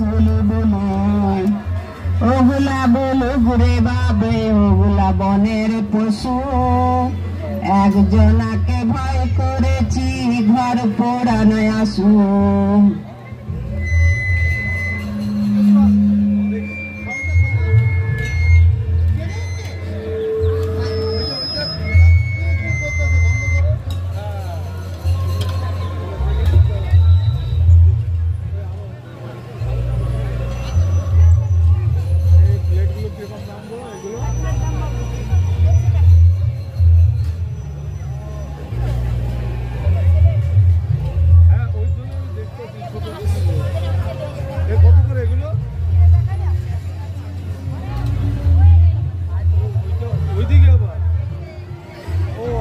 বলে বলে ওগুলা বলো ঘুরে বাবে ওগুলা বনের পশু একজনাকে ভয় করেছি ঘর পোড়ানো আসু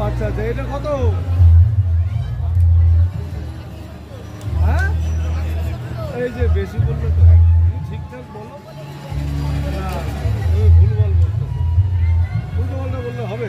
আচ্ছা এটা কত? হ্যাঁ এই যে বেশি বললো তো ঠিকঠাক বলো না, তুমি ভুলভাল বলতেছো, উল্টো পাল্টা বললে হবে।